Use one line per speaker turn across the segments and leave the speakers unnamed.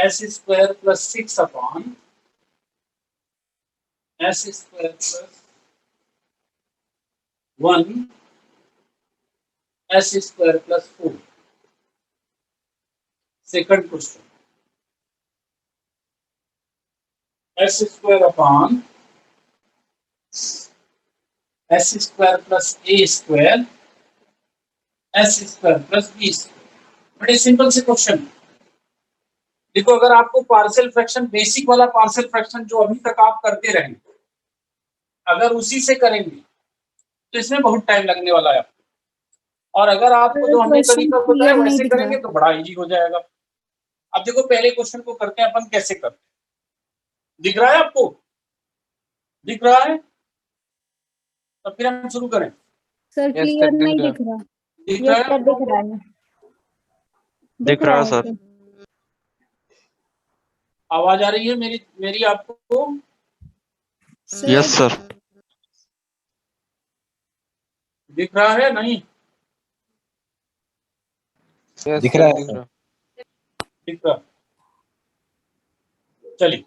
S square plus 6 upon S square plus 1 s square plus 4। Second question, s square upon S square plus a square s square plus b square. बड़े simple से question. देखो, अगर आपको partial fraction, basic वाला partial fraction जो अभी तक आप करते रहेंगे, अगर उसी से करेंगे तो इसमें बहुत टाइम लगने वाला है। और अगर आपको जो हमने तरीका बताया वैसे करेंगे तो बड़ा इजी हो जाएगा। अब देखो, पहले क्वेश्चन को करते हैं अपन, कैसे करते हैं। दिख रहा है आपको? दिख रहा है? तो फिर हम शुरू करें।
सर क्लियर नहीं दिख रहा।
दिख रहा है?
दिख रहा है।
दिख रहा है सर।
आवाज आ रही है मेरी आपको?
Yes sir.
दिख रहा है? नहीं
दिख रहा है।
दिख रहा। चलिए,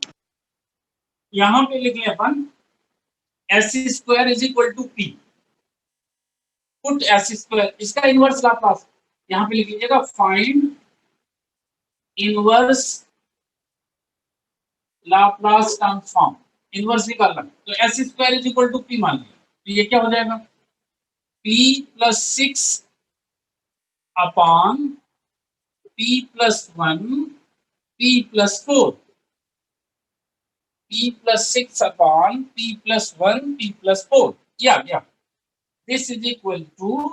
यहां पे लिख लें upon s square is equal to p. Put s square, इसका इनवर्स लाप्लास यहां पे लिख लीजिएगा। Find inverse Laplace transform. Inverse निकालना, तो s square is equal to p मान लिया, तो ये क्या हो जाएगा? P plus 6 upon p plus 1 p plus 4। P plus 6 upon p plus 1 p plus 4 किया गया। This is equal to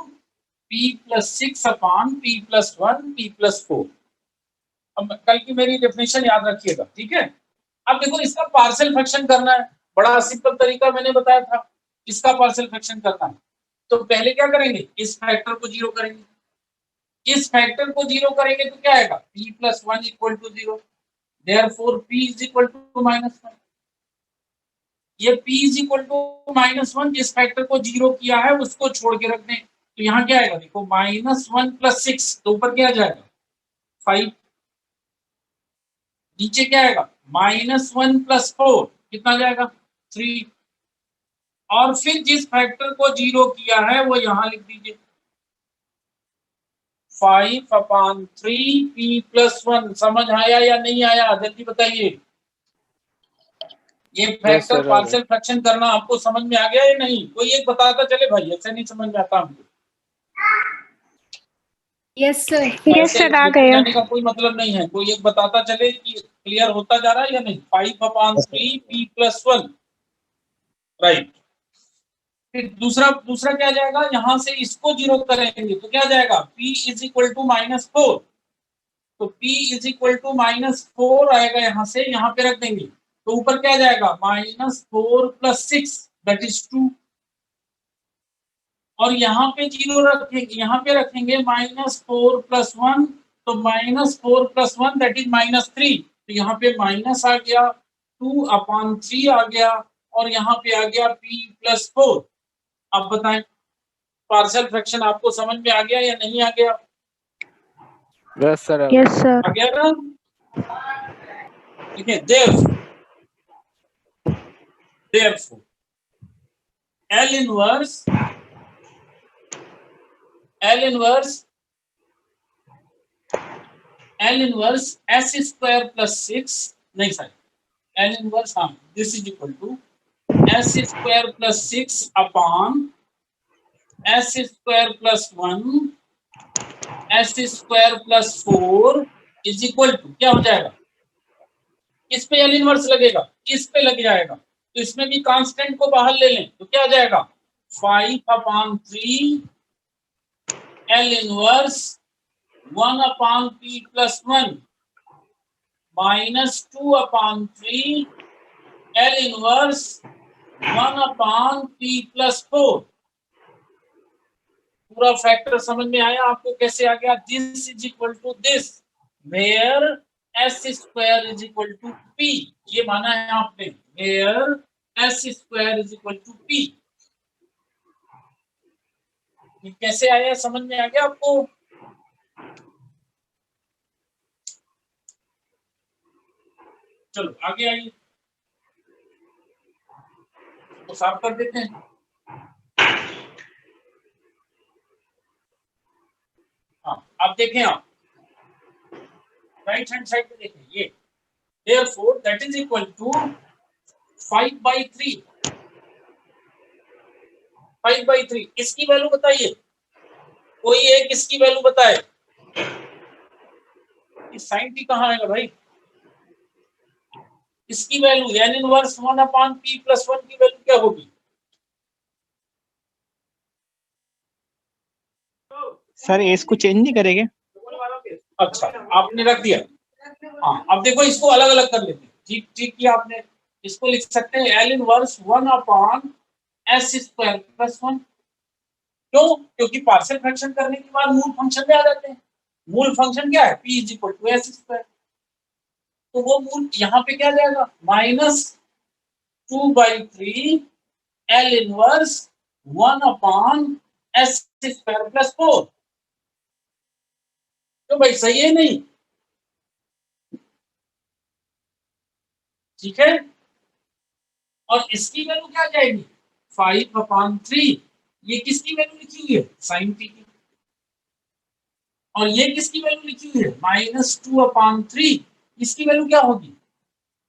p plus 6 upon p plus 1 p plus 4। अब कल की मेरी डेफिनेशन याद रखिएगा, ठीक है? अब देखो, इसका पार्शियल फ्रैक्शन करना है। बड़ा सिंपल तरीका मैंने बताया था, इसका पार्शियल फ्रैक्शन करना है। तो पहले क्या करेंगे, इस फैक्टर को जीरो करेंगे। इस फैक्टर को जीरो करेंगे तो क्या आएगा? p plus 1 equal to 0। Therefore p is equal to -1। ये p इज इक्वल टू -1, जिस फैक्टर को जीरो किया है उसको छोड़ के रख दें, तो यहाँ क्या आएगा? देखो, -1 प्लस 6, तो ऊपर क्या आ जाएगा? 5। नीचे क्या आएगा? -1 प्लस 4, कितना जाएगा? 3। और फिर जिस फैक्टर को जीरो किया है वो यहां लिख दीजिए। 5 अपॉन 3 p प्लस 1। समझ आया या नहीं आया? जल्दी बताइए। ये फैक्टर पार्शियल फ्रैक्शन करना आपको समझ में आ गया या नहीं? कोई एक बताता चले भाई, ऐसे नहीं समझ में आता हमको।
Yes sir.
यस सर, आ गया। जाने का कोई मतलब नहीं है, कोई एक बताता चले कि क्लियर होता जा रहा है या नहीं। 5 अपॉन 3 p प्लस 1, राइट। फिर दूसरा क्या जाएगा? यहां से इसको जीरो करेंगे तो क्या जाएगा? p is equal to -4। तो p इज इक्वल टू -4 आएगा, यहां से यहां पे रख देंगे, तो ऊपर क्या जाएगा? -4 प्लस 6 दैट इज 2। और यहाँ पे जीरो रखेंगे, यहाँ पे रखेंगे -4 प्लस 1, तो -4 प्लस 1 दैट इज -3। तो यहाँ पे माइनस आ गया, 2 अपॉन 3 आ गया, और यहाँ पे आ गया p प्लस 4। अब बताएं, पार्शियल फ्रैक्शन आपको समझ में आ गया या नहीं आ गया?
Yes sir.
आ गया ना? देखिए, therefore L inverse s square plus 6, नहीं सर, L इनवर्स, हाँ, this is equal to s square plus 6 upon s square plus 1 s square plus 4 is equal to क्या हो जाएगा? इस पे L इनवर्स लगेगा, इस पे लग जाएगा, तो इसमें भी कांस्टेंट को बाहर ले लें तो क्या आ जाएगा? 5 upon 3 L inverse 1 upon p plus 1 -2 upon 3 L inverse 1 upon p plus 4। पूरा फैक्टर समझ में आया आपको? कैसे आ गया? This is equal to this, where s square is equal to p। ये माना है आपने, where s square is equal to p। कैसे आया, समझ में आ गया आपको? चलो आगे आइए, तो साफ कर देते हैं। हाँ, अब देखें आप राइट हैंड साइड पे देखें, ये therefore that is equal to 5/3। 5/3 इसकी वैल्यू बताइए, कोई एक इसकी वैल्यू बताए। साइन टी कहाँ आएगा भाई? इसकी वैल्यू n इनवर्स 1/p+1 की वैल्यू क्या होगी?
सर इसको चेंज नहीं करेंगे?
अच्छा, आपने रख दिया। हाँ, अब देखो इसको अलग अलग कर लेते हैं। ठीक ठीक किया आपने। इसको लिख सकते हैं L इनवर्स 1/s² + 1। क्यों? क्योंकि पार्शियल फ्रैक्शन करने के बाद मूल फंक्शन में आ जाते हैं। मूल फंक्शन क्या है? p = s²। तो वो मूल यहाँ पे क्या जाएगा? -2/3 L इनवर्स 1/s² + 4। तो भाई सही है नहीं? ठीक है। और इसकी वैल्यू क्या जाएगी? 5/3। ये किसकी वैल्यू लिखी हुई है? साइन टी की। और ये किसकी वैल्यू लिखी हुई है? -2/3। इसकी वैल्यू क्या होगी?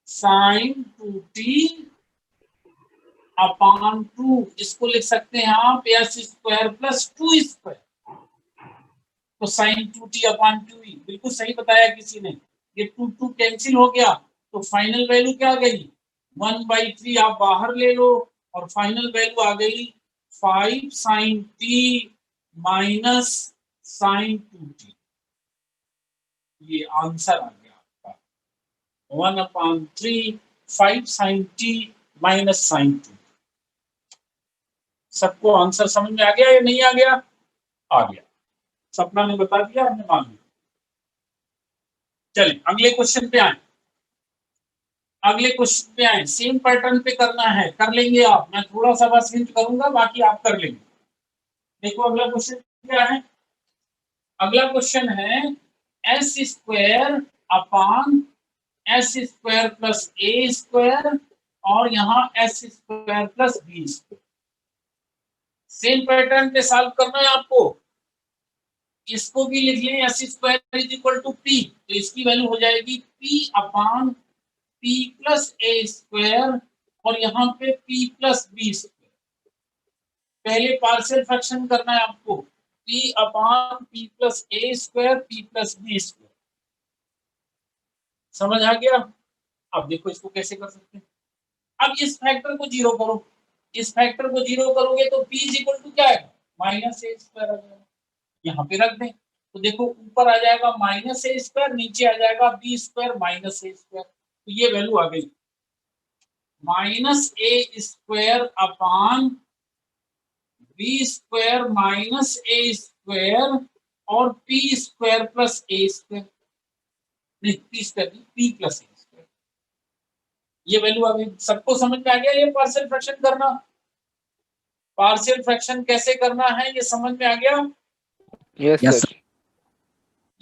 Sign 2t/2। इसको लिख सकते हैं आप s² + 2²। तो साइन 2t/2। बिल्कुल सही बताया किसी ने। ये 2 कैंसिल हो गया, तो फाइनल वैल्यू क्या आ गई? 1/3 आप बाहर ले लो और फाइनल वैल्यू आ गई 5 sin t minus sign 2t। ये आंसर आ गया आपका 1/3 5 sin t माइनस साइन 2। सबको आंसर समझ में आ गया या नहीं आ गया? आ गया। सपना ने बता दिया, हमने मान लिया। चलिए अगले क्वेश्चन पे आए। अगले क्वेश्चन पे आए, सेम पैटर्न पे करना है, कर लेंगे आप। मैं थोड़ा सा बस हिंट करूंगा, बाकी आप कर लेंगे। देखो अगला क्वेश्चन क्या है। अगला क्वेश्चन है s² / s² + a² और यहाँ s² + b²। सेम पैटर्न पे सॉल्व करना है आपको। इसको भी लिख लें s² = p, तो इसकी वैल्यू हो जाएगी p/p + a² और यहाँ पे p + b²। पहले पार्शियल फ्रैक्शन करना है आपको। p/p + a² p + b²। समझ आ गया? अब देखो इसको कैसे कर सकते हैं। अब इस फैक्टर को जीरो करो। इस फैक्टर को जीरो करोगे तो p = क्या है? -a² आ जाएगा। यहाँ पे रख दें तो देखो ऊपर आ जाएगा -a², नीचे आ जाएगा b² -a²। तो ये वैल्यू आ गई -a² b² -a² और p² + a²। नहीं, p + a²। ये वैल्यू आ गई। सबको समझ में आ गया ये पार्शियल फ्रैक्शन करना? पार्शियल फ्रैक्शन कैसे करना है ये समझ में आ गया?
Yes sir.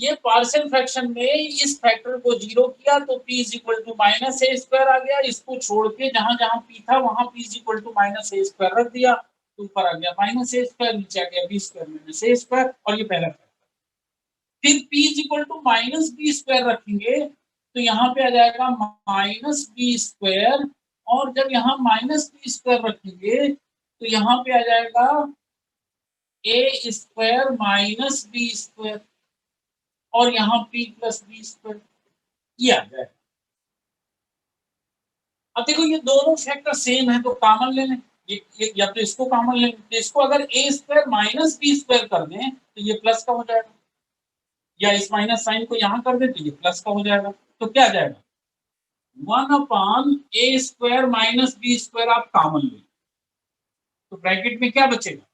ये पार्शियल फ्रैक्शन में इस फैक्टर को जीरो किया तो p = -a² आ गया। इसको छोड़ के जहां जहां p था वहां p = -a² रख दिया, तो ऊपर आ गया -a², नीचे आ गया b² -a² और ये पहला फैक्टर। फिर p = -b² रखेंगे तो यहाँ पे आ जाएगा -b² और जब यहाँ -b² रखेंगे तो यहाँ पे आ जाएगा a² - b² और यहाँ p + b²। ये आ जाएगा। अब देखो ये दोनों फैक्टर सेम है तो कॉमन ले लें। ये या तो इसको कॉमन ले लें, तो इसको अगर a² - b² कर दें तो ये प्लस का हो जाएगा, या इस माइनस साइन को यहाँ कर दें तो ये प्लस का हो जाएगा। तो क्या आ जाएगा? 1/a² - b² आप कॉमन लें तो ब्रैकेट में क्या बचेगा?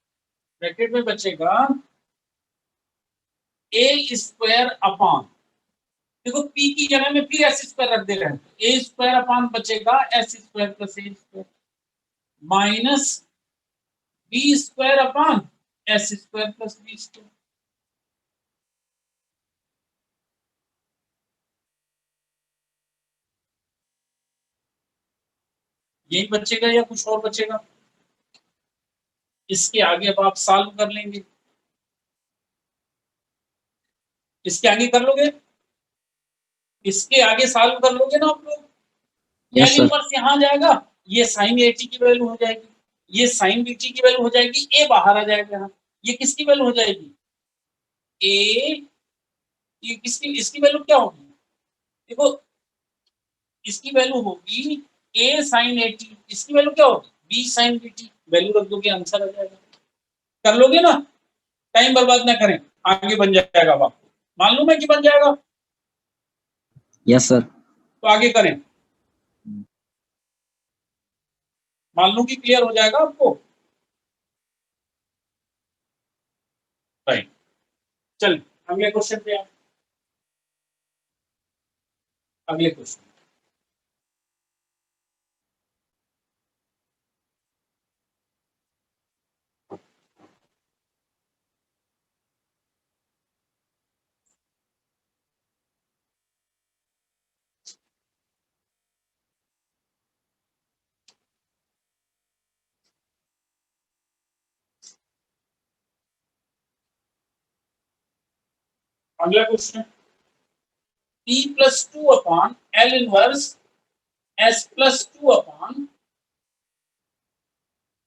ब्रैकेट में बचेगा a²। देखो p की जगह में फिर s² रख दे रहे हैं, a² बचेगा s² + a² minus b² s² + b²। यही बचेगा या कुछ और बचेगा? इसके आगे अब आप सॉल्व कर लेंगे, इसके आगे कर लोगे, इसके आगे सॉल्व कर लोगे ना आप लोग।
Yes,
L
sir.
इनवर्स यहाँ जाएगा, ये साइन एटी की वैल्यू हो जाएगी, ये साइन बीटी की वैल्यू हो जाएगी, ए बाहर आ जाएगा यहाँ। ये किसकी वैल्यू हो जाएगी? ए, ये किसकी, इसकी वैल्यू क्या होगी? देखो इसकी वैल्यू होगी ए साइन एटी, इसकी वैल्यू क्या होगी? B sign BT. वैल्यू रख दोगे, आंसर आ जाएगा। कर लोगे ना, टाइम बर्बाद ना करें, आगे बन जाएगा। अब आपको मालूम है कि बन जाएगा,
Yes, sir.
तो आगे करें। मालूम कि क्लियर हो जाएगा आपको। राइट, चल अगले क्वेश्चन पे आप, अगले क्वेश्चन। अगला question, p plus two upon L inverse s plus two upon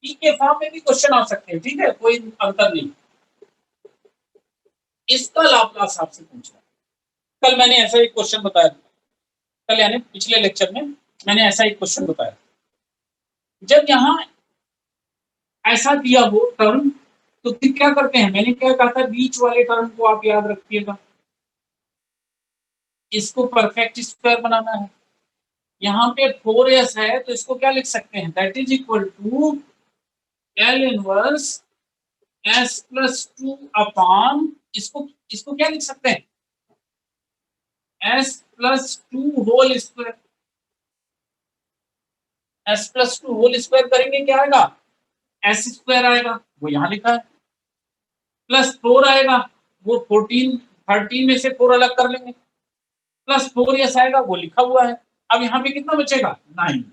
p के फॉर्म में भी क्वेश्चन आ सकते हैं, ठीक है, कोई अंतर नहीं। इसका लाप्लास आपसे पूछ रहा है। कल मैंने ऐसा एक क्वेश्चन बताया था, कल यानी पिछले लेक्चर में मैंने ऐसा एक क्वेश्चन बताया। जब यहाँ ऐसा दिया हो टर्म, तो फिर क्या करते हैं? मैंने क्या कहा था, बीच वाले टर्म को आप याद रखिएगा, इसको परफेक्ट स्क्वायर बनाना है। यहाँ पे 4s है तो इसको क्या लिख सकते हैं? That is equal to L inverse s plus two upon, इसको इसको क्या लिख सकते हैं? s plus two whole square. s plus two whole square करेंगे क्या आएगा? s स्क्वायर आएगा, वो यहाँ लिखा है, प्लस 4 आएगा, वो 14 13 में से 4 अलग कर लेंगे, प्लस 4s आएगा, वो लिखा हुआ है। अब यहाँ पे कितना बचेगा? 9।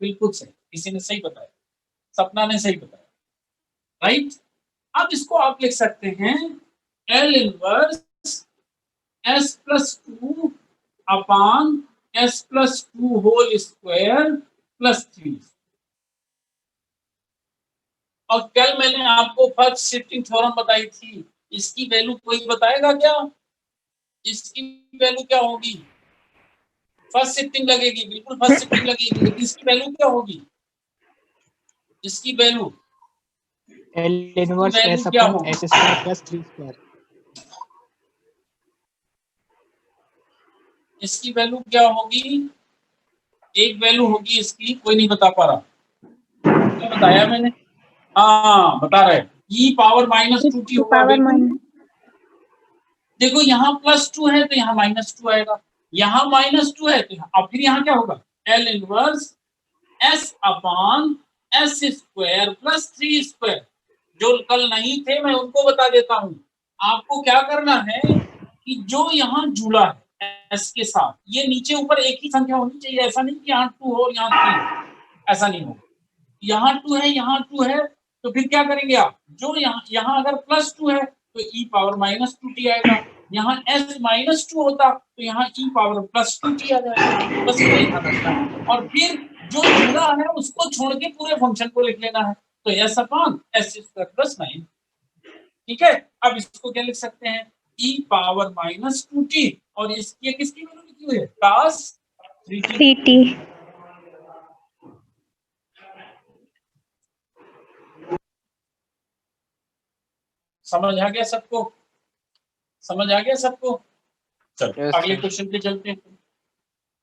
बिल्कुल सही, किसी ने सही बताया, सपना ने सही बताया, राइट। अब इसको आप लिख सकते हैं L inverse s plus two upon s plus two whole square plus 3। और कल मैंने आपको फर्स्ट शिफ्टिंग थ्योरम बताई थी, इसकी वैल्यू कोई बताएगा क्या? इसकी वैल्यू क्या होगी? फर्स्ट शिफ्टिंग लगेगी, बिल्कुल फर्स्ट शिफ्टिंग लगेगी, लेकिन इसकी वैल्यू क्या होगी? इसकी value
L inverse
value
s
क्या
अपॉन
होगी?
s square plus 3 square.
इसकी वैल्यू क्या होगी? एक वैल्यू होगी इसकी, कोई नहीं बता पा रहा, क्या बताया मैंने? हाँ बता रहे, ई पावर माइनस 2t होगा।
पावर
बिल्कुल,
माइनस,
देखो यहाँ प्लस 2 है तो यहाँ माइनस 2 आएगा, यहाँ माइनस 2 है तो यहाँ, अब फिर यहाँ क्या होगा? L inverse s upon s square plus 3 square. जो कल नहीं थे मैं उनको बता देता हूँ। आपको क्या करना है कि जो यहाँ जुड़ा है s के साथ, ये नीचे ऊपर एक ही संख्या होनी चाहिए, ऐसा नहीं कि यहाँ 2 हो और यहाँ 3 हो, ऐसा नहीं होगा। यहाँ 2 है, यहाँ 2 है, तो फिर क्या करेंगे आप? जो यहाँ अगर प्लस 2 है तो e पावर माइनस 2t आएगा, यहाँ s माइनस 2 होता तो यहाँ e पावर प्लस 2t आ जाएगा। बस इतना ही ध्यान रखना है, और फिर जो जुड़ा है उसको छोड़ के पूरे फंक्शन को लिख लेना है, तो s upon s square plus 9। ठीक है, अब इसको क्या लिख सकते हैं? e पावर माइनस 2t, और इसकी किसकी वैल्यू लिखी हुई है? cos 3t।
3t।
समझ आ गया सबको? समझ आ गया सबको? चलो
Yes,
अगले
sir.
क्वेश्चन पे चलते हैं।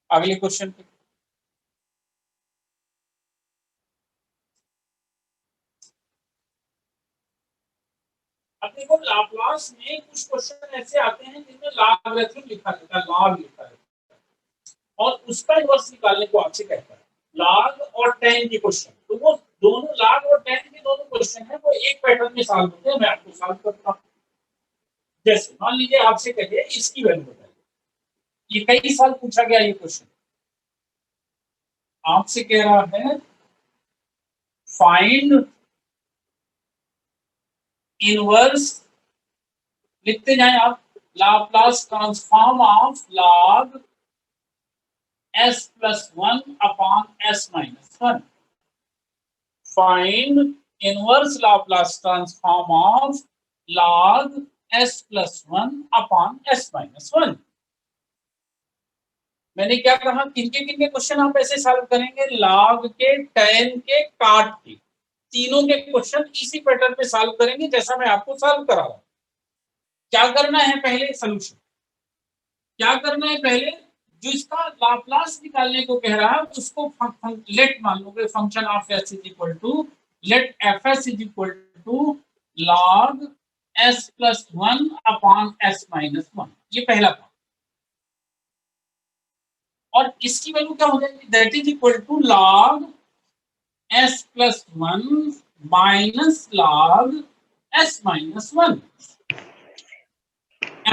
अगले क्वेश्चन पे, अब देखो लाप्लास में कुछ क्वेश्चन ऐसे आते हैं जिनमें लॉगरिथम लिखा रहता है, लॉग लिखा रहता है, और उसका इनवर्स निकालने को आपसे कहता है। लॉग और tan के क्वेश्चन, तो वो दोनों लॉग और tan के दोनों क्वेश्चन है, वो एक पैटर्न में सॉल्व होते हैं। मैं आपको सॉल्व करता हूँ। जैसे मान लीजिए आपसे कहिए इसकी वैल्यू बताइए, ये कई साल पूछा गया ये क्वेश्चन। आपसे कह रहा है फाइंड इनवर्स, लिखते जाएं आप, Laplace transform of log s plus 1 upon s minus 1. Find inverse Laplace transform of log s plus 1 upon s minus 1. मैंने क्या कहा, किनके क्वेश्चन आप ऐसे सॉल्व करेंगे, लॉग के, tan के, काट के, तीनों के क्वेश्चन इसी पैटर्न पे सॉल्व करेंगे जैसा मैं आपको सॉल्व करा रहा हूं। क्या करना है पहले, सोल्यूशन क्या करना है पहले, जो इसका लाप्लास निकालने को कह रहा है उसको लेट मान लोगे function of s is equal to let fs is equal to log s plus 1 upon s minus 1, ये पहला काम। और इसकी वैल्यू क्या हो जाएगी, that is equal to log s plus 1 minus log s minus 1,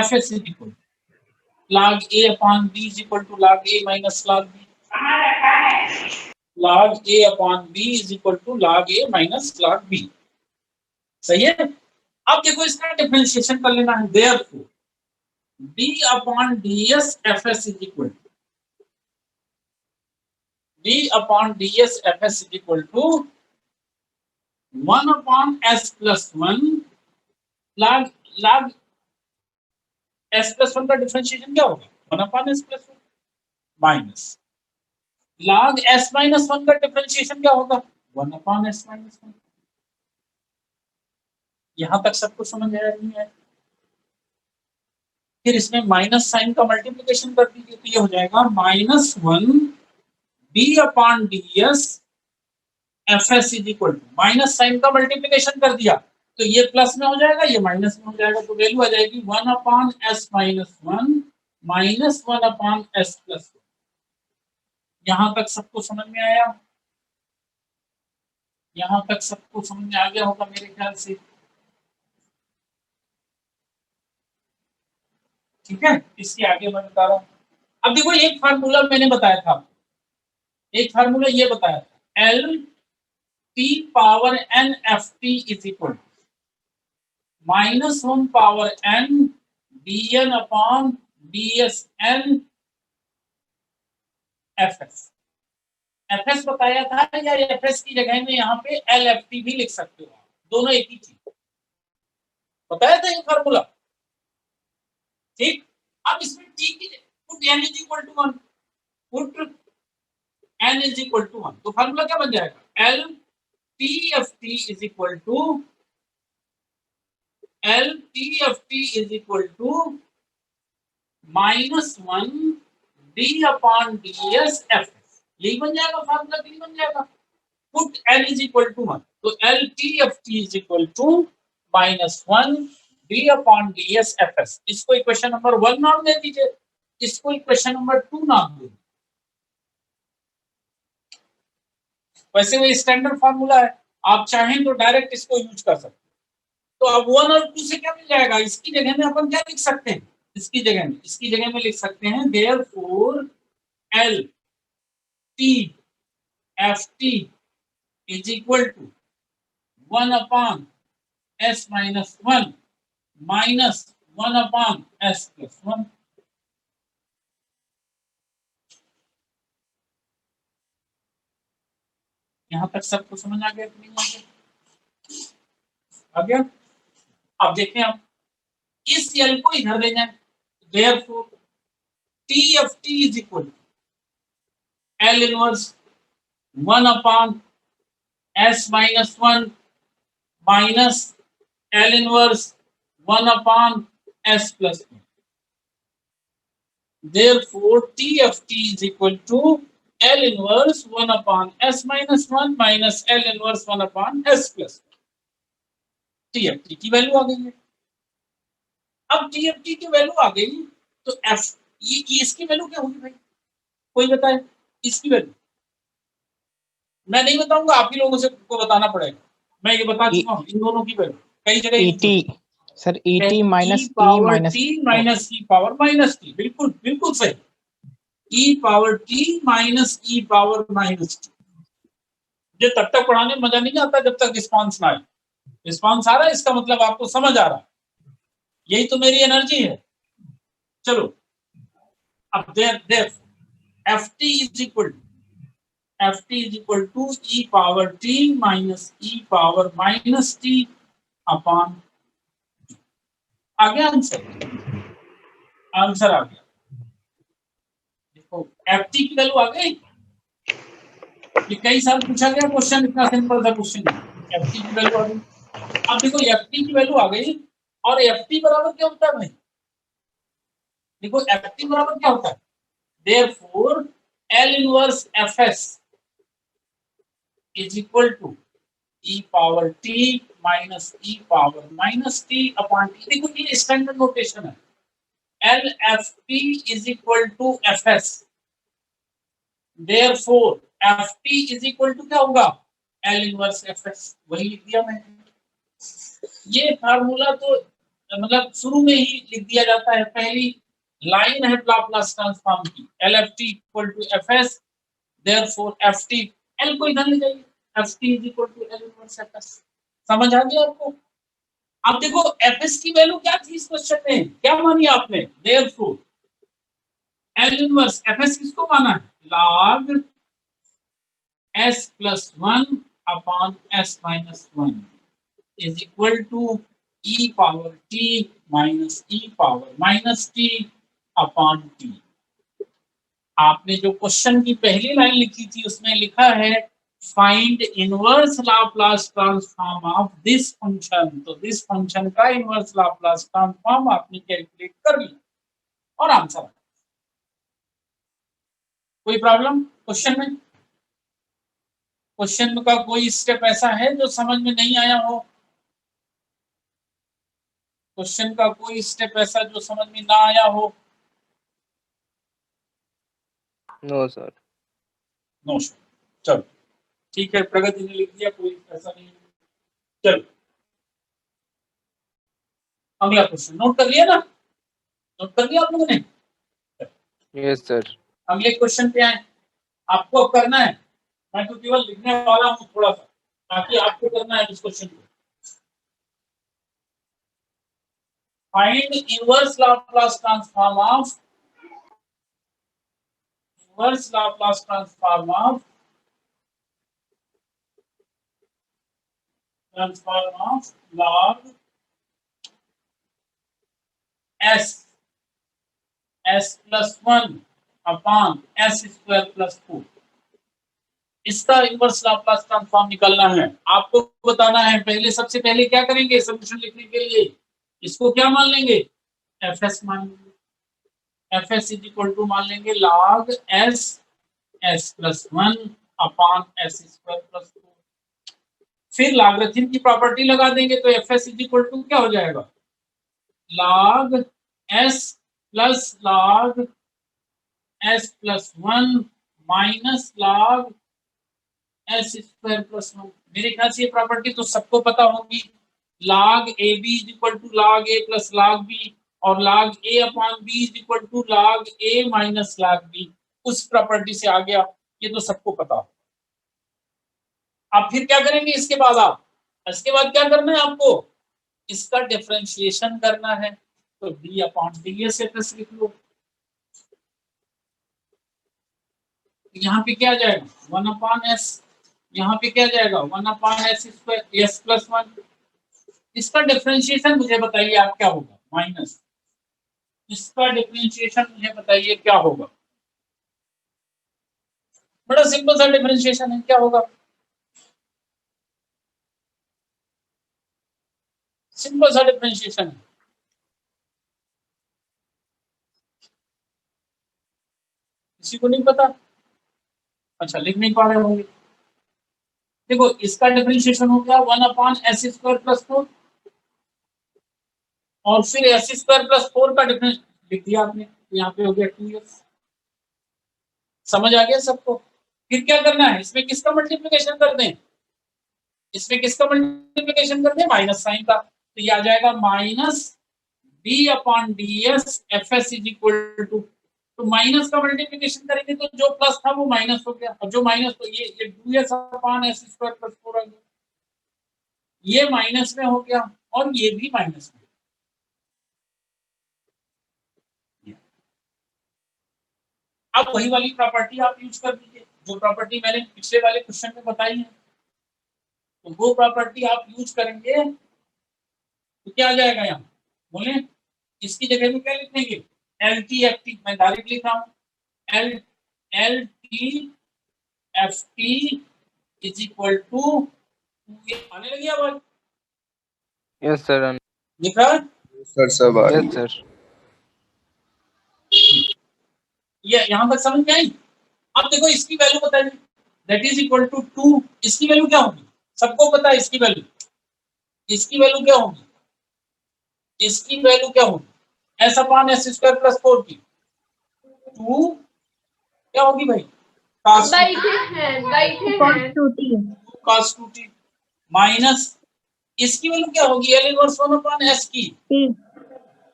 fs is equal log a upon b is equal to log a minus log b. Log a upon b is equal to log a minus log b. सही है। अब देखो इसका differentiation कर लेना है, therefore d upon ds fs is equal to d upon ds fs is equal to 1 upon s plus 1 log s plus 1 का differentiation क्या होगा, 1 upon s plus 1 minus log s minus 1 का डिफरेंशिएशन क्या होगा, 1 upon s minus 1। यहां तक सबको समझ आया नहीं है। फिर इसमें माइनस साइन का मल्टीप्लिकेशन कर दीजिए तो ये हो जाएगा -1 d upon ds fs is equal to, minus sign का मल्टीप्लिकेशन कर दिया तो ये प्लस में हो जाएगा, ये माइनस में हो जाएगा, तो वैल्यू आ जाएगी 1 upon s minus 1 minus 1 upon s plus 1। यहां तक सबको समझ में आया, यहां तक सबको समझ में आ गया होगा मेरे ख्याल से, ठीक है। इसके आगे मैं बता रहा हूं। अब देखो एक फार्मूला मैंने बताया था, एक फार्मूला ये बताया था, L T power N F T is equal -1 power N D N upon D S N F S बताया था, या एफ एस की जगह में यहाँ पे एल एफ टी भी लिख सकते हो, दोनों एक ही चीज बताया था ये फार्मूला, ठीक। अब इसमें टी की put N is equal to 1, put N is equal to 1, तो फार्मूला क्या बन जाएगा, L T F T is equal to L T F T is equal to -1 D upon D S F S, यही बन जाएगा formula, यही बन जाएगा। Put L is equal to 1, तो L T F T is equal to -1 D upon D S F S. इसको equation number 1 नाम दे दीजिए, इसको इक्वेशन नंबर 2 नाम दे दीजिए। वैसे वो स्टैंडर्ड फार्मूला है, आप चाहें तो डायरेक्ट इसको यूज कर सकते हैं। तो अब 1 और 2 से क्या मिल जाएगा, इसकी जगह में अपन क्या लिख सकते हैं, इसकी जगह में लिख सकते हैं therefore L T F T is equal to 1 upon s minus 1 minus 1 upon s plus 1। यहां तक सबको समझ आ गया कि नहीं आ गया, आ गया। अब देखें, हम इस एल को इधर ले जाएं, therefore T F T is equal to L inverse 1 upon s minus 1 minus L inverse 1 upon s plus 1। Therefore T F T is equal to L inverse 1 upon s minus 1 minus L inverse 1 upon s plus 1। TFT की value आ गई है। अब TFT की value आ गई तो F ये इसकी value क्या होगी भाई, कोई बताए इसकी वैल्यू? मैं नहीं बताऊंगा, आप ही लोगों से को बताना पड़ेगा, मैं ये बता चुका हूँ इन दोनों की वैल्यू कई जगह।
ET sir, ET minus
power T minus E power minus T, बिल्कुल बिल्कुल सही। ई पावर टी माइनस ई पावर माइनस टी। मुझे तब तक पढ़ाने में मजा नहीं आता जब तक रिस्पॉन्स ना आए। रिस्पॉन्स आ रहा है, इसका मतलब आपको समझ आ रहा है, यही तो मेरी एनर्जी है। चलो अब there ft is equal to E power t minus E power minus T upon, आ गया आंसर, आंसर आ गया। देखो ft की वैल्यू आ गई। ये कई साल पूछा गया क्वेश्चन, इतना सिंपल था क्वेश्चन, ft की वैल्यू आ गई। अब देखो ft की वैल्यू आ गई और ft बराबर क्या होता है भाई? देखो ft बराबर क्या होता है? Therefore, L inverse Fs is equal to e power t minus e power minus t upon t। देखो ये स्टैंडर्ड नोटेशन है। LFP is equal to Fs। Therefore, Ft is equal to क्या होगा? L inverse Fs। वही लिख दिया मैंने। ये फार्मूला तो मतलब शुरू में ही लिख दिया जाता है, पहली लाइन है लाप्लास ट्रांसफॉर्म की, LFT equal to Fs। Therefore, Ft, L को इधर ले जाइए, Ft is equal to L inverse Fs। समझ आ गया आपको? अब देखो Fs की वैल्यू क्या थी इस क्वेश्चन में, क्या मानी आपने? Therefore, L inverse Fs किसको माना है? log s plus 1 upon s minus 1 is equal to e power t minus e power minus t upon t। आपने जो क्वेश्चन की पहली लाइन लिखी थी उसमें लिखा है find inverse Laplace transform of this function. तो दिस फंक्शन का इनवर्स लाप्लास ट्रांसफॉर्म आपने कैलकुलेट कर लिया और आंसर। कोई प्रॉब्लम क्वेश्चन में? क्वेश्चन का कोई स्टेप ऐसा है जो समझ में नहीं आया हो? क्वेश्चन का कोई स्टेप ऐसा जो समझ में ना आया हो?
No sir.
No sir. चलो ठीक है, प्रगति ने लिख दिया, कोई ऐसा नहीं। चलो अगला क्वेश्चन नोट कर लिया ना? नोट कर लिया आप लोगों ने?
Yes sir.
अगले क्वेश्चन पे आए। आपको अब करना है, मैं तो केवल लिखने वाला हूँ थोड़ा सा, ताकि आपको करना है इस क्वेश्चन को। Find inverse Laplace transform of log s plus 1 upon s square plus 4। इसका इनवर्स लाप्लास ट्रांसफॉर्म निकालना है, आपको बताना है। पहले सबसे पहले क्या करेंगे सॉल्यूशन लिखने के लिए? इसको क्या मान लेंगे? fs मान लेंगे। fs इज इक्वल टू मान लेंगे log s plus 1 upon s square plus 4। फिर लॉगरिथम की प्रॉपर्टी लगा देंगे तो fs इज इक्वल टू क्या हो जाएगा? log s plus log s plus 1 minus log s square plus 1। मेरे ख्याल से ये प्रॉपर्टी तो सबको पता होगी। log ab is equal to log a plus log b और log a अपॉन b is equal to log a minus log b। उस प्रॉपर्टी से आ गया, ये तो सबको पता हो। अब फिर क्या करेंगे इसके बाद? आप इसके बाद क्या करना है आपको? इसका डिफरेंशिएशन करना है, तो d अपॉन ds एफएस लिख लो। यहाँ पे क्या जाएगा? 1 अपॉन s, यहाँ पे क्या जाएगा? 1 upon s square s plus 1। इसका डिफरेंशिएशन मुझे बताइए आप क्या होगा? माइनस। इसका डिफरेंशिएशन मुझे बताइए क्या होगा? बड़ा सिंपल सा डिफरेंशिएशन है, क्या होगा? सिंपल सा डिफरेंशिएशन है। किसी को नहीं पता? अच्छा लिख नहीं पा रहे होंगे। देखो इसका डिफरेंशिएशन हो गया 1 अपॉन s स्क्वायर प्लस 4 और फिर s स्क्वायर प्लस 4 का डिफरेंस लिख दिया आपने, यहाँ पे हो गया 2s। समझ आ गया सबको? फिर क्या करना है? इसमें किसका मल्टीप्लिकेशन कर दें? इसमें किसका मल्टीप्लिकेशन कर दें? माइनस साइन का। तो ये आ जाएगा minus d upon ds fs is equal to तो माइनस का मल्टीप्लिकेशन करेंगे तो जो प्लस था वो माइनस हो गया, और जो माइनस, तो ये 2s upon s square plus 4 आ गया, ये माइनस में हो गया और ये भी माइनस में। अब वही वाली प्रॉपर्टी आप यूज कर दीजिए जो प्रॉपर्टी मैंने पिछले वाले क्वेश्चन में बताई है, तो वो प्रॉपर्टी आप यूज करेंगे तो क्या आ जाएगा यहाँ बोले, इसकी जगह में क्या लिखेंगे, एल टी एफ टी, मैं डायरेक्ट लिख रहा हूँ, L L T F T is equal to, आने लगी आवाज,
Yes, sir.
लिख रहा है,
सर सब आ रही
Yes,
है।
sir.
ये यहाँ तक समझ में आई। अब देखो इसकी वैल्यू बताइए, दैट इज इक्वल टू 2, इसकी वैल्यू क्या होगी, सबको पता है इसकी वैल्यू, इसकी वैल्यू क्या होगी, इसकी वैल्यू क्या होगी, S upon S square plus 4 की 2 क्या होगी भाई, cos
cos 2t
cos 2t minus इसकी वैल्यू क्या होगी, एल इनवर्स 1 अपॉन एस की,
t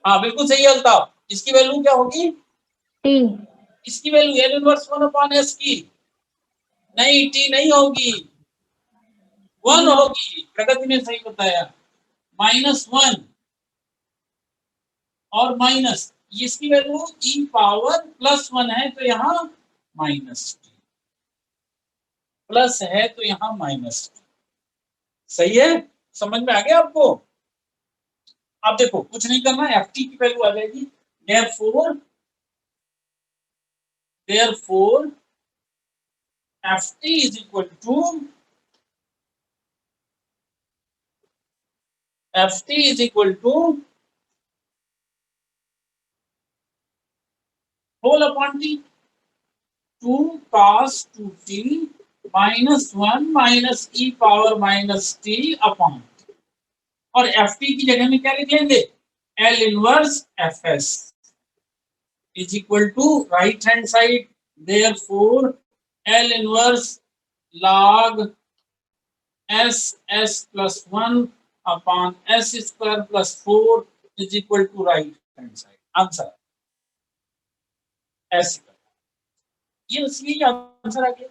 हाँ बिल्कुल सही है अल्ताफ, इसकी वैल्यू क्या होगी,
t
इसकी value L inverse 1 upon S की, नहीं टी नहीं होगी, 1 होगी, प्रगति ने सही बताया, -1 और माइनस इसकी वैल्यू ई पावर +1 है तो यहाँ माइनस टी, प्लस है तो यहाँ माइनस टी, सही है, समझ में आ गया आपको। अब देखो कुछ नहीं करना, एफ टी की वैल्यू आ जाएगी, therefore F T is equal to whole upon T, 2 cos 2t -1 minus E power minus T upon, और एफ टी की जगह में क्या लिख लेंगे, L inverse F S is equal to right hand side, therefore L inverse log S S plus 1 upon S square plus 4 is equal to right hand side, answer ऐसे ये इसलिए आंसर आ गया,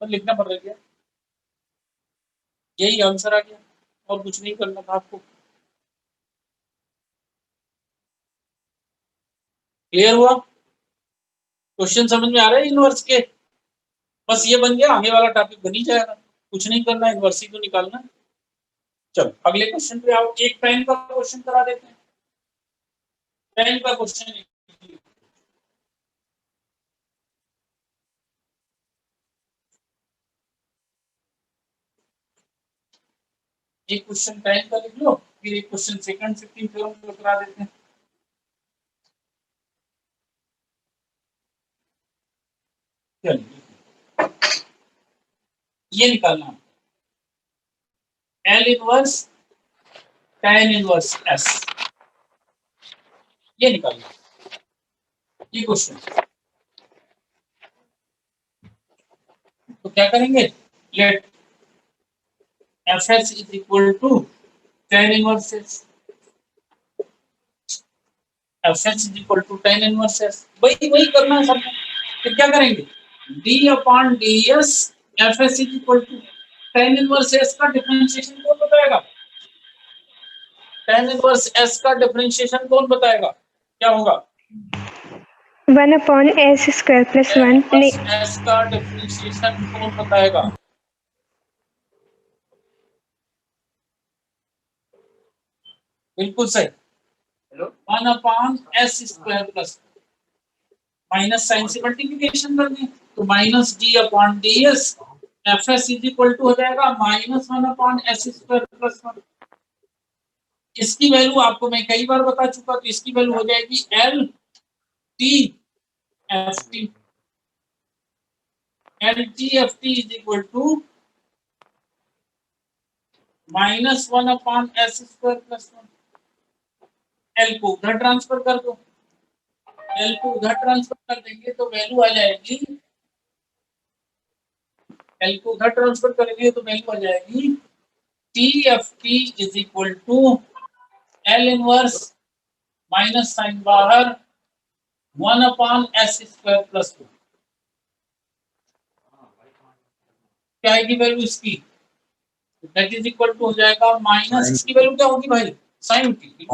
पर लिखना पड़ गया, यही आंसर आ गया और कुछ नहीं करना था आपको। क्लियर हुआ, क्वेश्चन समझ में आ रहा है इनवर्स के, बस ये बन गया, आगे वाला टॉपिक बन ही जाएगा, कुछ नहीं करना, इनवर्स ही तो निकालना है। चलो अगले क्वेश्चन पे आओ, एक टाइम का क्वेश्चन करा देते हैं, टाइम का क्वेश्चन, एक क्वेश्चन टाइम का लिख लो, फिर एक क्वेश्चन सेकंड शिफ्टिंग थ्योरम को करा देते हैं। चलिए ये निकालना, L inverse tan inverse S, ये निकालना, ये क्वेश्चन, तो क्या करेंगे, let F S is equal to tan inverse S, F S is equal to tan inverse S, वही करना है सबको, फिर क्या करेंगे, d upon D S F S is equal to tan inverse S का डिफरेंशिएशन कौन बताएगा, tan इनवर्स एस का डिफरेंशिएशन कौन बताएगा, क्या होगा,
1 upon S square plus 1
S का डिफरेंशिएशन कौन बताएगा, बिल्कुल सही, 1 upon S square plus minus sign से मल्टीप्लिकेशन कर दें तो minus D upon D S F S is equal to हो जाएगा -1 अपॉन एस स्क्वायर प्लस 1, इसकी वैल्यू आपको मैं कई बार बता चुका, तो इसकी वैल्यू हो जाएगी L T F T, L T F T is equal to -1 upon S square plus 1, L को उधर ट्रांसफर कर दो, एल को उधर ट्रांसफर कर देंगे तो वैल्यू आ जाएगी, एल को उधर ट्रांसफर करेंगे तो वैल्यू आ जाएगी T F T is equal to L inverse minus sign बाहर 1/s² प्लस 2 क्या आएगी वैल्यू इसकी, दैट इज इक्वल टू हो जाएगा माइनस, इसकी वैल्यू क्या होगी भाई, sine T,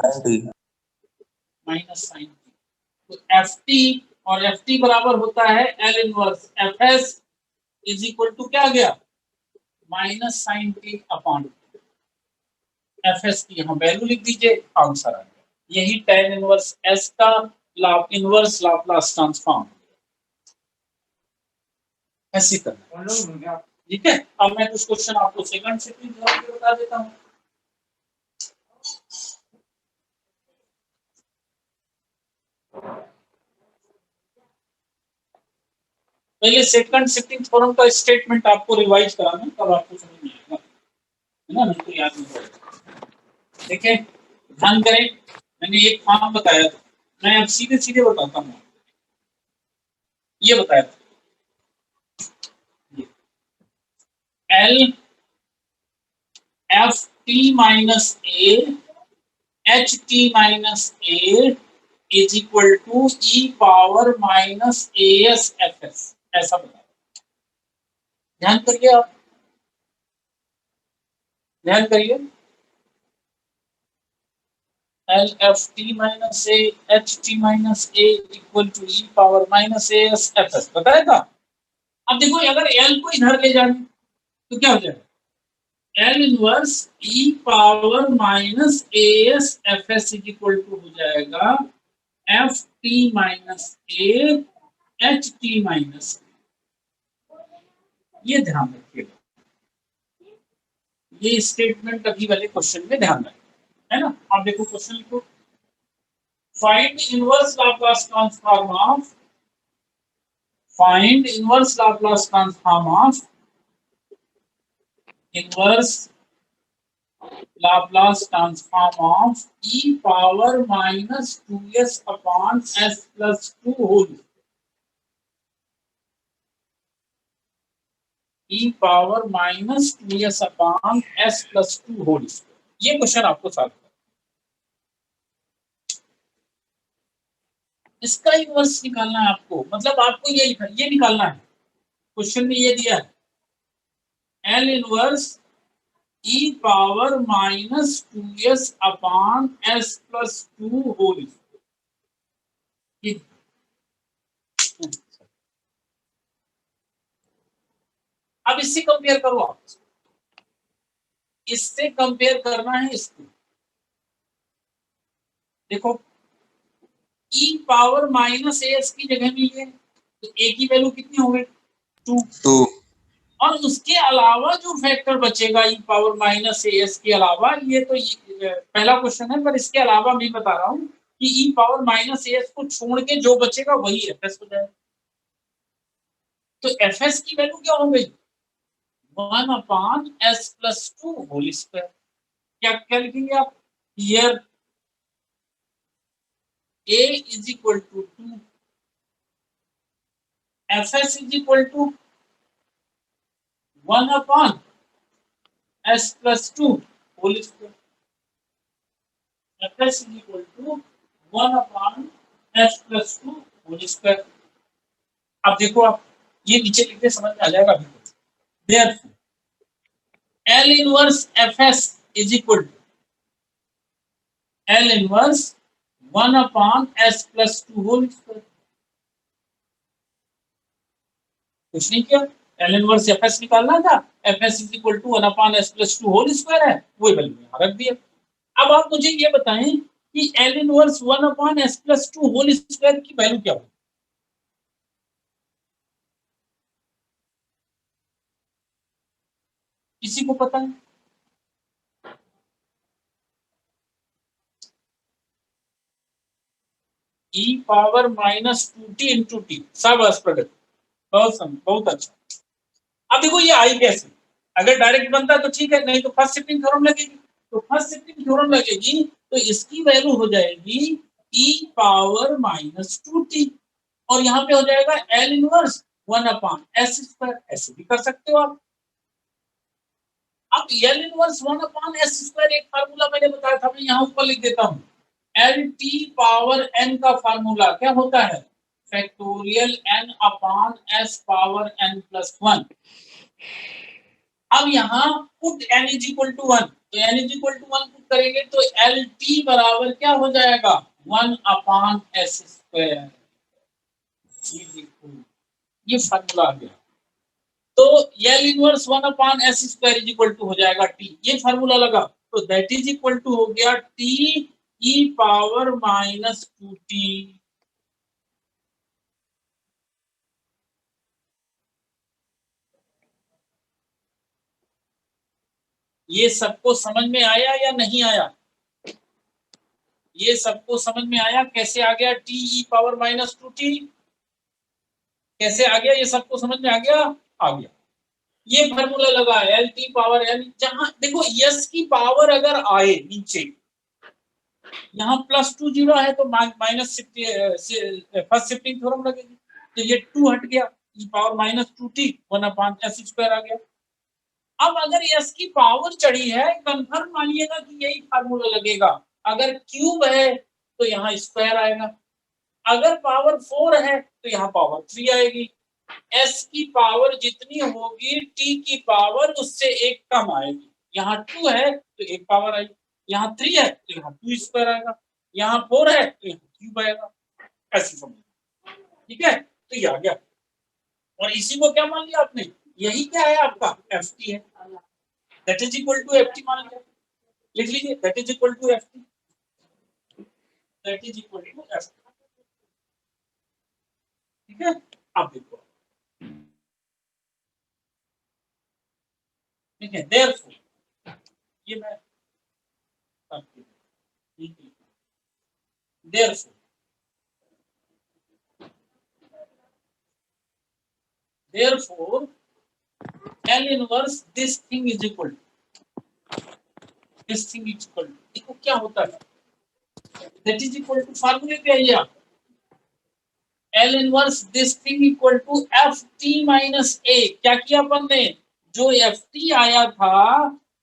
minus sine T. तो एफ टी और एफ टी बराबर होता है L inverse F S is equal to क्या आ गया, minus sine T upon F S की यहाँ वैल्यू लिख दीजिए, आंसर आ गया। यही tan इनवर्स एस का इनवर्स लाप्लास ट्रांसफॉर्म ऐसे करना, ठीक है। अब मैं कुछ क्वेश्चन आपको सेकंड से बता देता हूँ। पहले सेकंड शिफ्टिंग थ्योरम का स्टेटमेंट आपको रिवाइज कराना, तब आपको समझ में आएगा, है ना, नहीं तो याद नहीं रहेगा। देखिए ध्यान करें, मैंने एक फॉर्म बताया था, मैं अब सीधे सीधे बताता हूँ। ये बताया था L F T minus A H T minus A is equal to E power minus A S F S, ऐसा बताया। ध्यान करिए, आप ध्यान करिए, L F T minus A H T minus A equal to E power minus A S F S बताया था। अब देखो अगर एल को इधर ले जाए तो क्या हो जाएगा, L inverse E power minus A S F S is equal to हो जाएगा F T minus A H T minus, ये ध्यान रखिएगा, ये स्टेटमेंट अभी वाले क्वेश्चन में ध्यान रखें, है ना। आप देखो क्वेश्चन लिखो, find inverse Laplace transform of, find inverse Laplace transform of inverse Laplace transform of E power minus 2s upon s plus 2 whole, E power minus 2s upon s plus 2 whole. ये question आपको solve करना, इसका inverse निकालना है आपको, मतलब आपको ये निकालना है। क्वेश्चन में ये दिया है L inverse E power minus 2s upon s plus 2 whole. अब इससे कंपेयर करो, आप इससे कंपेयर करना है इसको, देखो e पावर माइनस एस की जगह में ये, तो a की वैल्यू कितनी हो गई 2, और उसके अलावा जो फैक्टर बचेगा e पावर माइनस एस के अलावा, ये तो पहला क्वेश्चन है, पर इसके अलावा मैं बता रहा हूँ कि e पावर माइनस एस को छोड़ के जो बचेगा वही एफ एस हो जाएगा। तो एफ एस की वैल्यू क्या हो गई 1 upon s plus 2 whole square. क्या लिखेंगे आप, here a is equal to 2, fs is equal to 1 upon s plus 2 whole square, fs is equal to 1 upon s plus 2 whole square। अब देखो, आप ये नीचे लिखते समझ में आ जाएगा अभी। Therefore, L inverse fs is equal to L inverse 1 upon s plus 2 whole square। कुछ नहीं किया, एल इनवर्स एफ एस निकालना था, F S is equal to 1 upon S plus 2 whole square है, वही वैल्यू यहाँ रख दिया। अब आप मुझे ये बताएं कि L inverse 1 upon S plus 2 whole square की वैल्यू क्या होगी, किसी को पता है? e power minus 2t into T, शाबाश प्रगति, बहुत अच्छा। अब देखो ये आई कैसे, अगर डायरेक्ट बनता तो ठीक है, नहीं तो फर्स्ट शिफ्टिंग थ्योरम लगेगी। तो फर्स्ट शिफ्टिंग थ्योरम लगेगी तो इसकी वैल्यू हो जाएगी e पावर माइनस 2t, और यहाँ पे हो जाएगा L inverse 1 upon S square, ऐसे भी कर सकते हो आप। अब L inverse 1 upon S square एक फार्मूला मैंने बताया था, मैं यहाँ ऊपर लिख देता हूँ। एल टी पावर एन का फार्मूला क्या होता है, factorial n upon s power n plus 1। अब यहाँ put n is equal to 1, तो n is equal to 1 put करेंगे तो एल टी बराबर क्या हो जाएगा 1 अपॉन s स्क्वायर। ये फॉर्मूला आ गया, तो L inverse 1 upon s square is equal to हो जाएगा t। ये फार्मूला लगा तो दैट इज इक्वल टू हो गया t e power minus 2t। ये सबको समझ में आया या नहीं आया? ये सबको समझ में आया कैसे आ गया T E power minus 2t? कैसे आ गया? ये सबको समझ में आ गया? आ गया। ये फार्मूला लगा एल टी पावर एल, जहां देखो यस की पावर अगर आए नीचे, यहाँ प्लस 2 जीरो है तो माइनस फर्स्ट शिफ्टिंग थ्योरम लगेगी, तो ये 2 हट गया, e power minus 2t 1 upon s square आ गया। अब अगर s की पावर चढ़ी है, कंफर्म मानिएगा कि यही फार्मूला लगेगा। अगर क्यूब है तो यहाँ स्क्वायर आएगा, अगर पावर 4 है तो यहाँ पावर 3 आएगी। s की पावर जितनी होगी t की पावर उससे एक कम आएगी। यहाँ 2 है तो एक पावर आएगी, यहाँ 3 है तो यहाँ 2 स्क्वायर आएगा, यहाँ 4 है तो यहाँ क्यूब आएगा। ऐसी समझ, ठीक है? तो ये आ गया, और इसी को क्या मान लिया आपने? यही क्या है आपका एफ टी है, that is equal to F T मान लिया। लिख लीजिए that is equal to F T, that is equal to F T. ठीक है, अब देखो, ठीक है, देयरफॉर ये मैं therefore therefore L inverse this thing is equal to this thing is equal to, देखो क्या होता है, that is equal to फार्मूले पे आइए आप, L inverse this thing equal to ft minus a। क्या किया अपन ने? जो ft आया था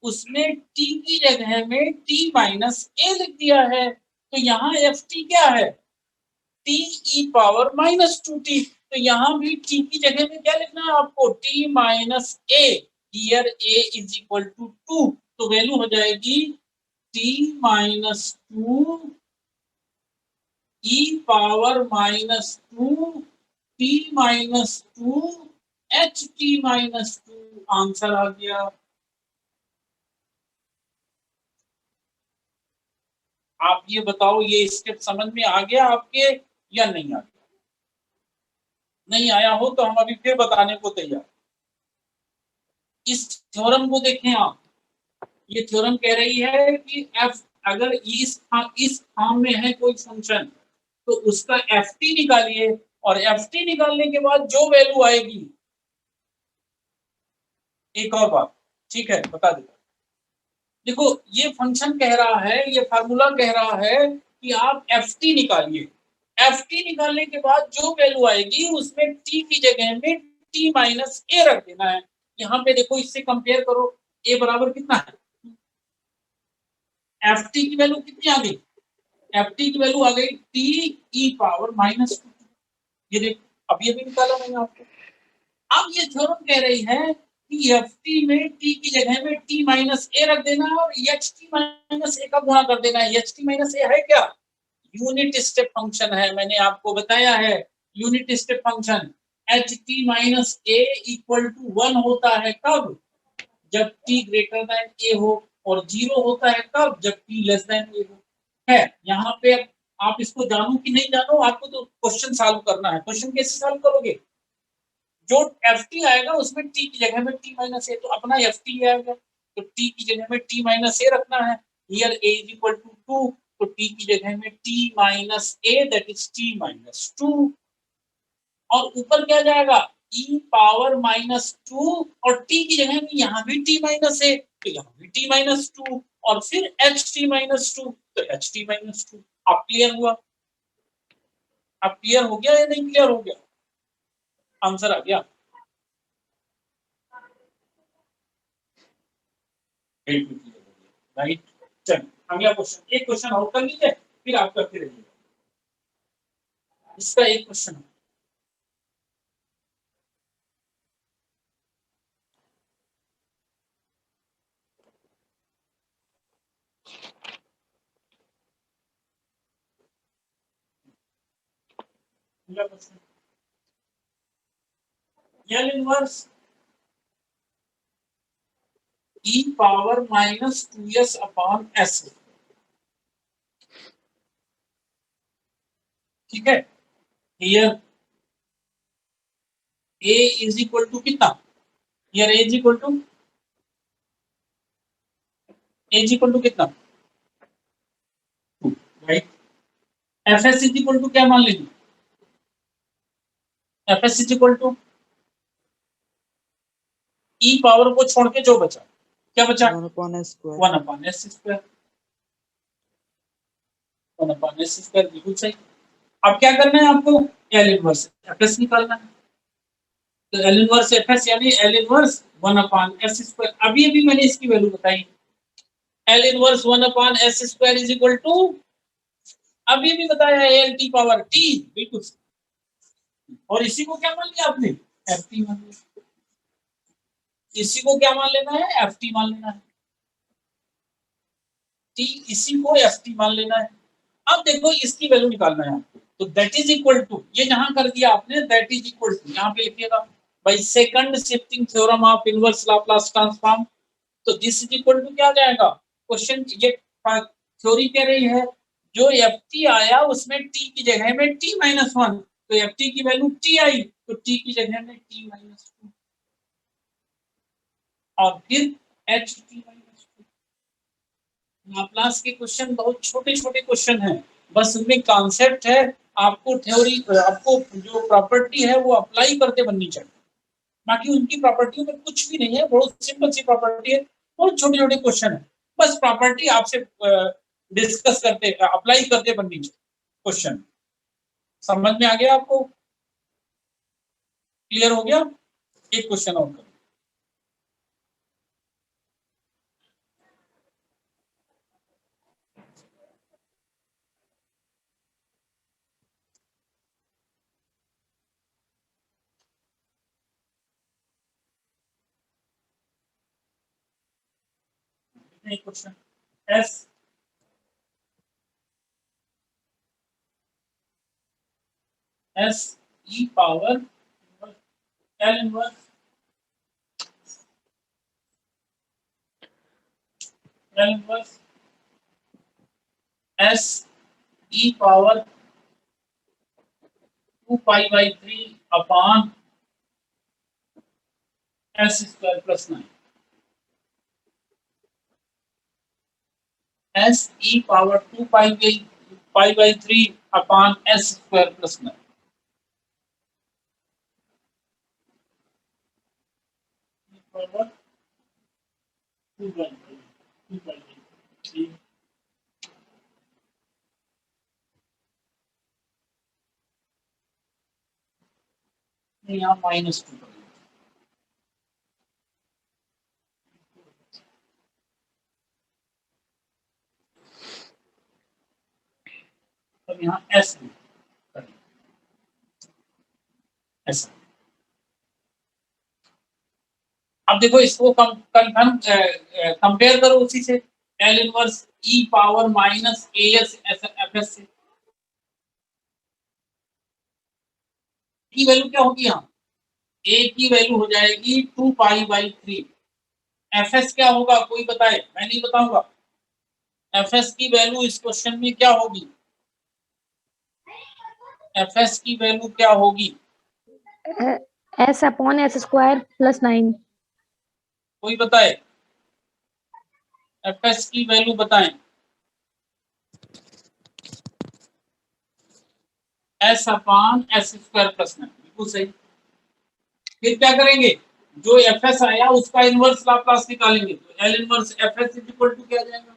उसमें t की जगह में t minus a लिख दिया है, तो यहाँ ft क्या है? t e power minus 2t। तो यहाँ भी t की जगह में क्या लिखना है आपको? t minus a, here a is equal to 2, तो वैल्यू हो जाएगी t minus 2 e power minus 2 t minus 2 h t minus 2। Answer आ गया। आप ये बताओ, ये स्टेप समझ में आ गया आपके या नहीं आ गया? नहीं आया हो तो हम अभी फिर बताने को तैयार। इस थ्योरम को देखें आप, ये थ्योरम कह रही है कि f अगर इस फॉर्म में है कोई फंक्शन तो उसका ft निकालिए, और ft निकालने के बाद जो वैल्यू आएगी, एक और बात, ठीक है, बता देता। देखो ये फंक्शन कह रहा है, ये फार्मूला कह रहा है कि आप ft निकालिए, ft निकालने के बाद जो वैल्यू आएगी उसमें t की जगह में t माइनस a रख देना है। यहाँ पे देखो इससे कंपेयर करो, a बराबर कितना है? ft की वैल्यू कितनी आ गई? ft की वैल्यू आ गई t e पावर माइनस 2। ये देखो अब ये भी निकाला मैंने आपको। अब ये थ्योरम कह रही है कि ft में t की जगह में t माइनस a रख देना है और ht माइनस a का गुणा कर देना है। ht माइनस a है क्या? यूनिट स्टेप फंक्शन है, मैंने आपको बताया है unit step function. ht minus a equal to 1 होता है कब? जब t ग्रेटर देन a हो, और 0 होता है कब? जब t लेस देन a हो। है यहाँ पे आप इसको जानो कि नहीं जानो, आपको तो क्वेश्चन सॉल्व करना है। क्वेश्चन कैसे सॉल्व करोगे? जो ft आएगा उसमें t की जगह में t माइनस a, तो अपना ft आएगा, तो t की जगह में t माइनस a रखना है। Here a is equal to 2, तो t की जगह में t minus a, that is t minus 2, और ऊपर क्या जाएगा? e पावर माइनस 2, और t की जगह में यहाँ भी t माइनस a, तो यहाँ भी t माइनस 2, और फिर h t माइनस 2, तो h t माइनस 2। अब क्लियर हुआ? अब क्लियर हो गया या नहीं क्लियर हो गया? आंसर आ गया। राइट, चल अगला क्वेश्चन, एक क्वेश्चन और कर लीजिए फिर आप करते रहिए। इसका एक question L inverse e power minus 2s upon s, ठीक है। Here a is equal to कितना, here a is equal to कितना, right. fs is equal to क्या मान लेंगे, fs is equal to e power को छोड़ के जो बचा, क्या बचा,
1 upon s square.
1 upon s square, 1 upon s square, बिल्कुल सही। अब क्या करना है आपको, L इनवर्स fs निकालना है। तो L इनवर्स fs यानी L inverse 1 upon s square. अभी मैंने इसकी वैल्यू बताई, L inverse 1 upon s square is equal to, अभी बताया L t पावर t, बिल्कुल। और इसी को क्या मान लिया आपने, ft मान लिया। इसी को क्या मान लेना है, ft मान लेना है, t इसी को ft मान लेना है। अब देखो इसकी वैल्यू निकालना है आपको, तो दैट इज इक्वल टू, ये जहां कर दिया आपने, दैट इज इक्वल टू यहां पे लिखिएगा by second shifting theorem of inverse Laplace transform. तो दिस इज इक्वल टू क्या आ जाएगा, क्वेश्चन ये थ्योरी कह रही है जो ft आया उसमें t की जगह में t माइनस 1, तो ft की वैल्यू t आई, तो t की जगह में t माइनस 2 और फिर h t माइनस 2। लाप्लास के क्वेश्चन बहुत छोटे छोटे क्वेश्चन हैं, बस उनमें कॉन्सेप्ट है, आपको थ्योरी, आपको जो प्रॉपर्टी है वो अप्लाई करते बननी चाहिए। बाकी उनकी प्रॉपर्टियों में कुछ भी नहीं है, बहुत सिंपल सी प्रॉपर्टी है, बहुत छोटे छोटे क्वेश्चन है, बस प्रॉपर्टी आपसे डिस्कस करते, अप्लाई करते बननी चाहिए क्वेश्चन। समझ में आ गया आपको, क्लियर हो गया। एक क्वेश्चन और करो। एक question, s e power L inverse s e power 2 pi by 3 upon s square plus 9, s e power 2 pi by 3 upon s square plus 9। Power 2 पाई 3 यहाँ माइनस 2 करेंगे, अब यहाँ s करेंगे, ऐसा। अब देखो इसको कंफर्म कंपेयर करो उसी से, L inverse e power minus as fs से, की वैल्यू क्या होगी, यहाँ a की वैल्यू हो जाएगी 2 पाई बाई 3, fs क्या होगा कोई बताए, मैं नहीं बताऊंगा। fs की वैल्यू इस क्वेश्चन में क्या होगी, fs की वैल्यू क्या होगी,
S upon S square plus 9.
कोई बताए, fs की वैल्यू बताएं। s upon s square plus 9, बिल्कुल सही। फिर क्या करेंगे, जो fs आया उसका इनवर्स लाप्लास निकालेंगे, तो L inverse fs is equal to क्या आ जाएगा,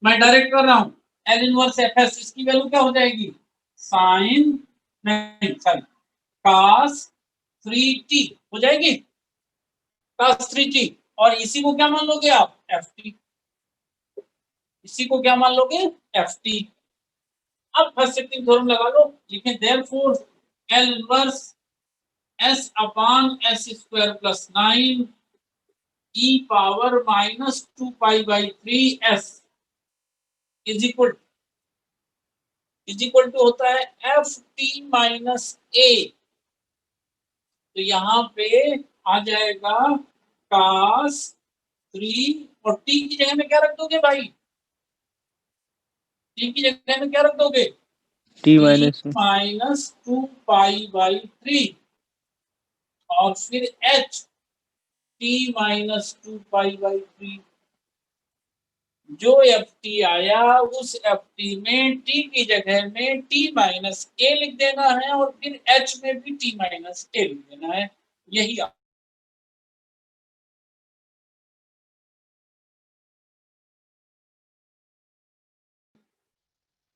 मैं डायरेक्ट कर रहा हूं, L इनवर्स fs इसकी वैल्यू क्या हो जाएगी, साइन नहीं सॉरी cos 3t हो जाएगी, cos 3t, और इसी को क्या मान लोगे आप, ft, इसी को क्या मान लोगे, ft। अब फर्स्ट शिफ्टिंग थ्योरम लगा लो, लिखें therefore L inverse s upon s square plus 9 e power minus 2 pi by 3 s is equal is equal to होता है एफ टी माइनस ए। तो यहाँ पे आ जाएगा cos 3 और टी की जगह में क्या रख दोगे भाई? टी की जगह में क्या रख दोगे?
T minus
माइनस 2π/3 और फिर h t माइनस 2π/3। जो एफ टी आया उस एफ टी में टी की जगह में टी माइनस ए लिख देना है और फिर एच में भी टी माइनस ए लिख देना है। यही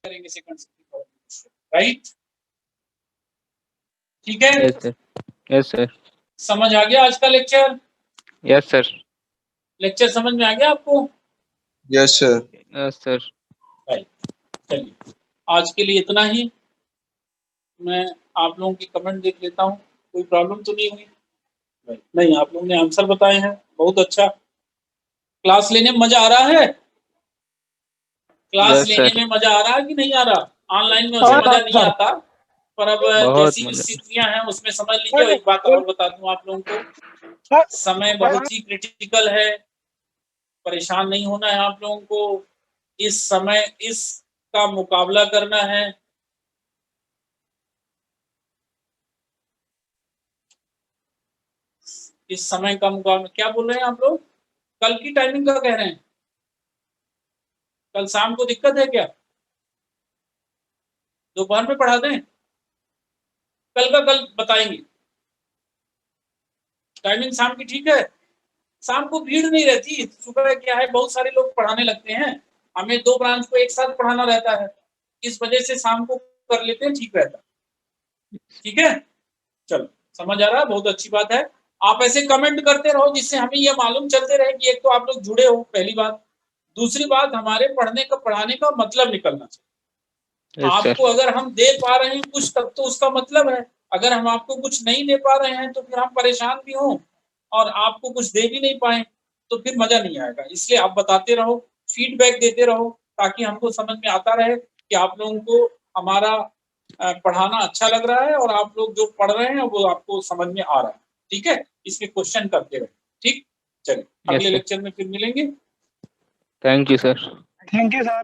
करेंगे सेकंड राइट। ठीक है,
yes sir, yes sir,
समझ आ गया आज का लेक्चर?
yes sir,
लेक्चर समझ में आ गया आपको?
Yes sir.
yes sir.
चलिए आज के लिए इतना ही। मैं आप लोगों की कमेंट देख लेता हूँ, कोई प्रॉब्लम तो नहीं हुई? नहीं, आप लोगों ने आंसर बताए हैं, बहुत अच्छा। क्लास लेने में मजा आ रहा है? क्लास
Yes,
लेने
sir.
में मजा आ रहा है कि नहीं आ रहा? ऑनलाइन में उसे मजा नहीं आता, पर अब
बहुत
जैसी
मजा।
स्थितियां हैं उसमें समझ लीजिए। एक बात और बता दूं आप लोगों को, समय बहुत ही क्रिटिकल है, परेशान नहीं होना है आप लोगों को। इस समय इसका मुकाबला करना है। इस समय का मुकाबला, क्या बोल रहे हैं आप लोग? कल की टाइमिंग का कह रहे हैं? कल शाम को दिक्कत है क्या? दोपहर में पढ़ा दें? कल का कल बताएंगे। टाइमिंग शाम की ठीक है? शाम को भीड़ नहीं रहती। सुबह क्या है, बहुत सारे लोग पढ़ाने लगते हैं, हमें 2 ब्रांच को एक साथ पढ़ाना रहता है, इस वजह से शाम को कर लेते हैं, ठीक रहता है। ठीक है, चलो समझ आ रहा है, बहुत अच्छी बात है। आप ऐसे कमेंट करते रहो जिससे हमें यह मालूम चलते रहे कि एक तो आप लोग जुड़े हो, पहली बात। दूसरी बात, हमारे पढ़ाने का मतलब निकलना चाहिए।
Yes sir.
आपको अगर हम दे पा रहे हैं कुछ तब तो उसका मतलब है। अगर हम आपको कुछ नहीं दे पा रहे हैं तो फिर हम परेशान भी हों और आपको कुछ दे भी नहीं पाए तो फिर मजा नहीं आएगा। इसलिए आप बताते रहो, फीडबैक देते रहो, ताकि हमको समझ में आता रहे कि आप लोगों को हमारा पढ़ाना अच्छा लग रहा है और आप लोग जो पढ़ रहे हैं वो आपको समझ में आ रहा है। ठीक है, इसके क्वेश्चन करते रहे। ठीक, चलिए अगले
sir.
लेक्चर में फिर मिलेंगे।
Thank you sir.
Thank you sir.